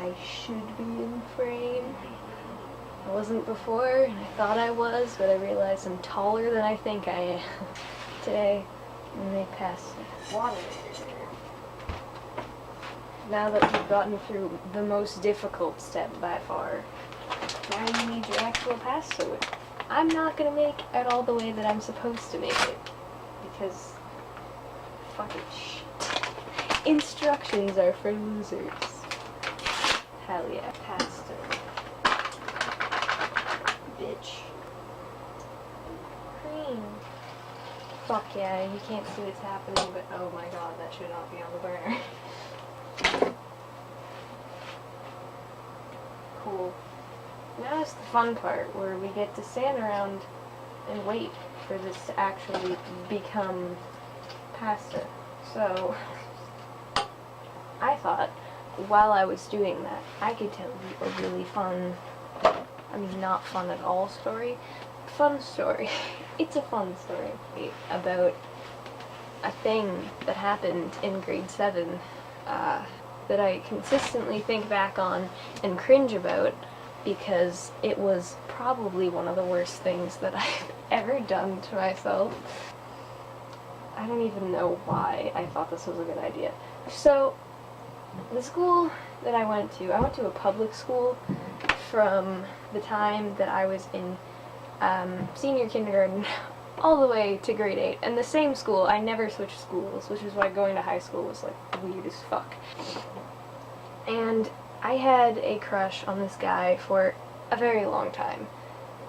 I should be in frame. I wasn't before, and I thought I was, but I realized I'm taller than I think I am. Today, I'm gonna make pasta. Water. Now that we've gotten through the most difficult step by far, now you need your actual pasta. I'm not gonna make it all the way that I'm supposed to make it, because fucking shit. Instructions are for losers. Hell yeah, pasta. Bitch. Cream. Fuck yeah, you can't see what's happening, but oh my god, that should not be on the burner. Cool. Now it's the fun part, where we get to stand around and wait for this to actually become pasta. So, I thought, while I was doing that, I could tell you a really fun, I mean not fun at all story, fun story. It's a fun story about a thing that happened in grade 7 that I consistently think back on and cringe about, because it was probably one of the worst things that I've ever done to myself. I don't even know why I thought this was a good idea. So, the school that I went to a public school from the time that I was in senior kindergarten all the way to grade 8. And the same school, I never switched schools, which is why going to high school was like weird as fuck. And I had a crush on this guy for a very long time.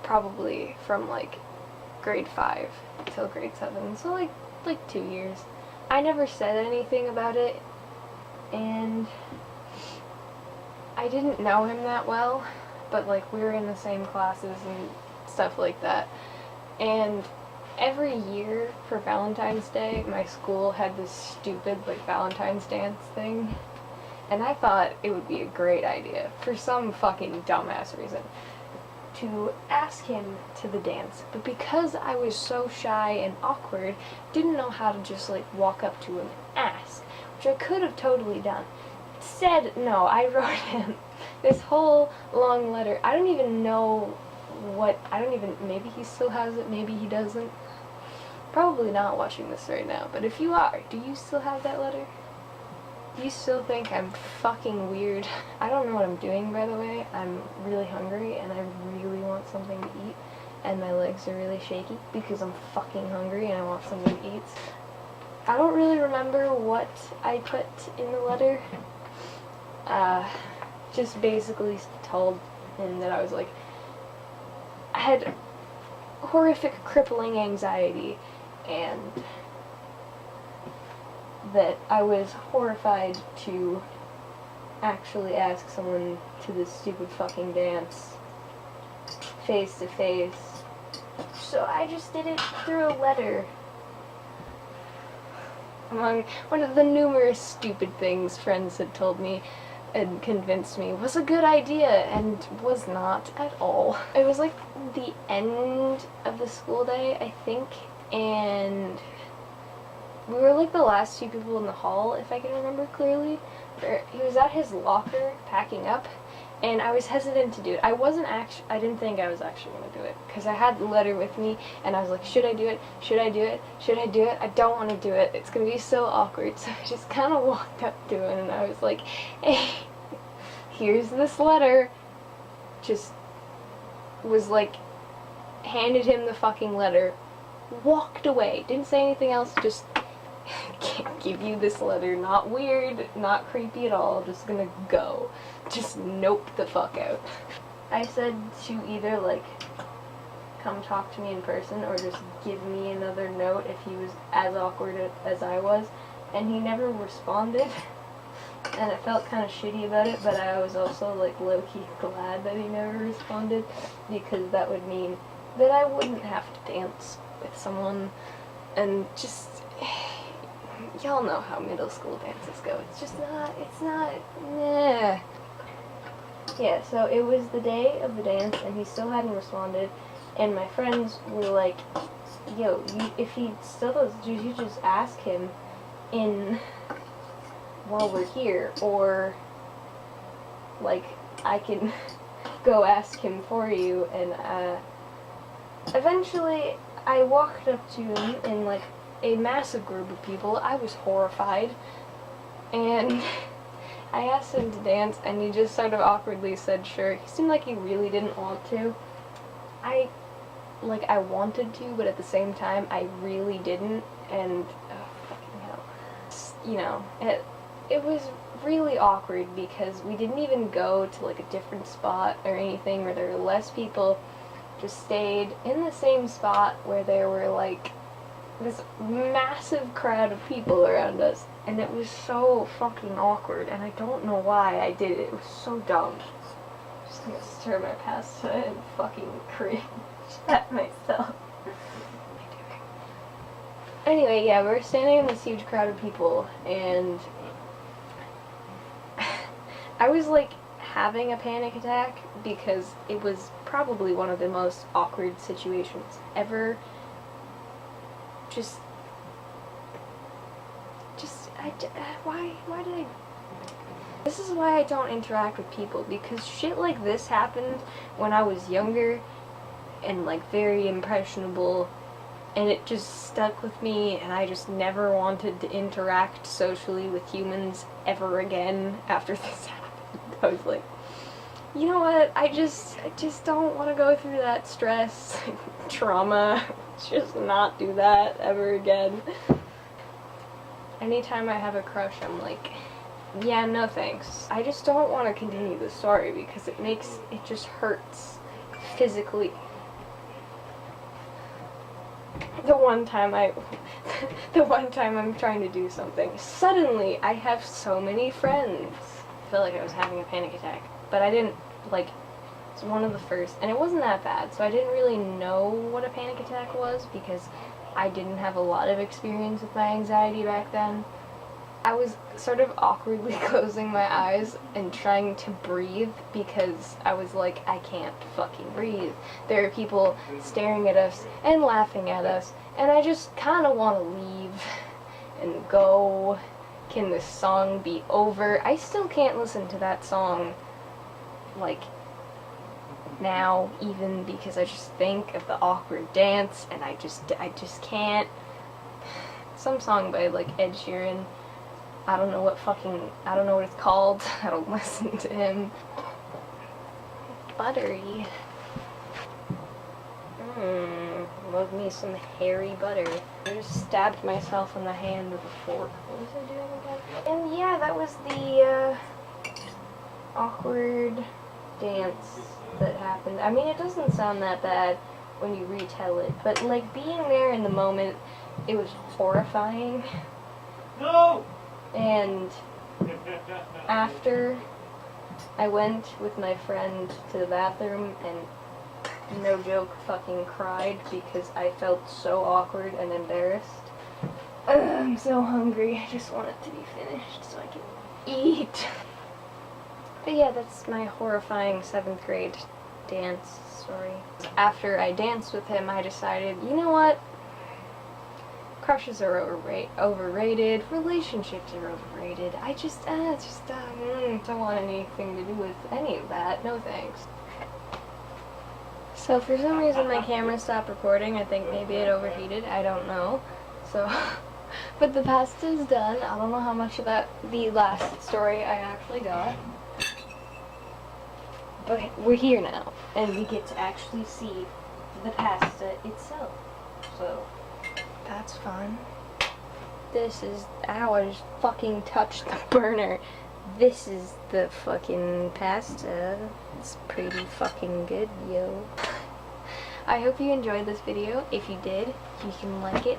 Probably from like grade 5 till grade 7, so like 2 years. I never said anything about it, and I didn't know him that well, but like we were in the same classes and stuff like that. And every year for Valentine's Day, my school had this stupid like Valentine's dance thing. And I thought it would be a great idea, for some fucking dumbass reason, to ask him to the dance. But because I was so shy and awkward, didn't know how to just like walk up to him and ask, which I could have totally done. Instead, no, I wrote him this whole long letter. I don't even know maybe he still has it, maybe he doesn't. Probably not watching this right now, but if you are, do you still have that letter? You still think I'm fucking weird? I don't know what I'm doing, by the way. I'm really hungry and I really want something to eat, and my legs are really shaky because I'm fucking hungry and I want something to eat. I don't really remember what I put in the letter. Just basically told him that I was like, I had horrific crippling anxiety, and that I was horrified to actually ask someone to this stupid fucking dance face to face. So I just did it through a letter. Among one of the numerous stupid things friends had told me and convinced me was a good idea, and was not at all. It was like the end of the school day, I think, and we were like the last two people in the hall, if I can remember clearly. He was at his locker packing up, and I was hesitant to do it. I didn't think I was actually going to do it, because I had the letter with me, and I was like, should I do it? Should I do it? Should I do it? I don't want to do it. It's going to be so awkward. So I just kind of walked up to him, and I was like, hey, here's this letter. Just was like, handed him the fucking letter, walked away, didn't say anything else, just can't give you this letter, not weird, not creepy at all, just gonna go. Just nope the fuck out. I said to either like come talk to me in person or just give me another note if he was as awkward as I was, and he never responded, and I felt kind of shitty about it, but I was also like low-key glad that he never responded, because that would mean that I wouldn't have to dance with someone, and just y'all know how middle school dances go. It's not, nah. Yeah, so it was the day of the dance, and he still hadn't responded, and my friends were like, yo, if he still does, you just ask him while we're here, or like, I can go ask him for you, and, eventually, I walked up to him in, like, a massive group of people. I was horrified, and I asked him to dance, and he just sort of awkwardly said sure. He seemed like he really didn't want to. I wanted to, but at the same time, I really didn't, and, oh, fucking hell. You know, it was really awkward because we didn't even go to, like, a different spot or anything where there were less people. Just stayed in the same spot where there were, like, this massive crowd of people around us, and it was so fucking awkward, and I don't know why I did it. It was so dumb. I'm just gonna stir my pasta and fucking cringe at myself. Anyway, yeah, we were standing in this huge crowd of people, and I was, like, having a panic attack because it was probably one of the most awkward situations ever. Why did I... This is why I don't interact with people, because shit like this happened when I was younger and, like, very impressionable, and it just stuck with me, and I just never wanted to interact socially with humans ever again after this happened. I was like, you know what, I just don't want to go through that stress, trauma, just not do that ever again. Anytime I have a crush, I'm like, yeah, no thanks. I just don't want to continue the story because it just hurts physically. The one time I'm trying to do something, suddenly I have so many friends. I felt like I was having a panic attack, but I didn't, like, it's one of the first, and it wasn't that bad, so I didn't really know what a panic attack was because I didn't have a lot of experience with my anxiety back then. I was sort of awkwardly closing my eyes and trying to breathe because I was like, I can't fucking breathe. There are people staring at us and laughing at us, and I just kind of want to leave and go. Can this song be over? I still can't listen to that song, like, now, even, because I just think of the awkward dance, and I just can't. Some song by, like, Ed Sheeran. I don't know what it's called. I don't listen to him. Buttery. Love me some hairy butter. I just stabbed myself in the hand with a fork. What was I doing again? And yeah, that was the, awkward dance that happened. I mean, it doesn't sound that bad when you retell it, but, like, being there in the moment, it was horrifying. No! And after, I went with my friend to the bathroom and, no joke, fucking cried because I felt so awkward and embarrassed. I'm so hungry. I just want it to be finished so I can eat. But yeah, that's my horrifying 7th grade dance story. After I danced with him, I decided, you know what? Crushes are overrated, relationships are overrated. I don't want anything to do with any of that. No thanks. So for some reason my camera stopped recording. I think maybe it overheated. I don't know. So, but the pasta's done. I don't know how much of the last story I actually got. But we're here now, and we get to actually see the pasta itself. So, that's fun. Ow, I just fucking touched the burner. This is the fucking pasta. It's pretty fucking good, yo. I hope you enjoyed this video. If you did, you can like it,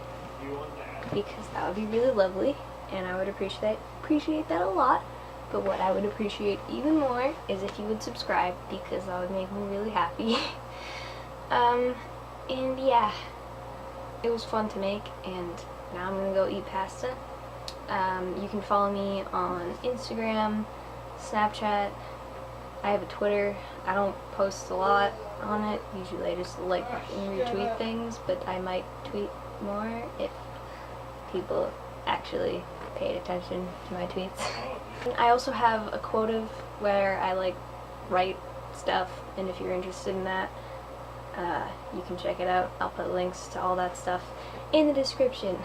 because that would be really lovely, and I would appreciate that a lot. But what I would appreciate even more is if you would subscribe, because that would make me really happy. And yeah, it was fun to make, and now I'm gonna go eat pasta. You can follow me on Instagram, Snapchat. I have a Twitter. I don't post a lot on it. Usually I just like and retweet things, but I might tweet more if people actually paid attention to my tweets. I also have a quotive where I like write stuff, and if you're interested in that, you can check it out. I'll put links to all that stuff in the description.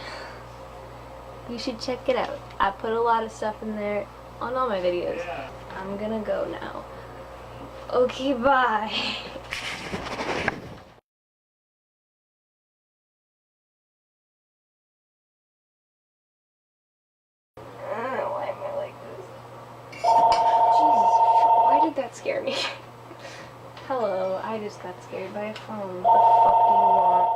You should check it out. I put a lot of stuff in there on all my videos. Yeah. I'm gonna go now. Okay, bye. Why am I like this? Jesus, why did that scare me? Hello, I just got scared by a phone. What the fuck do you want?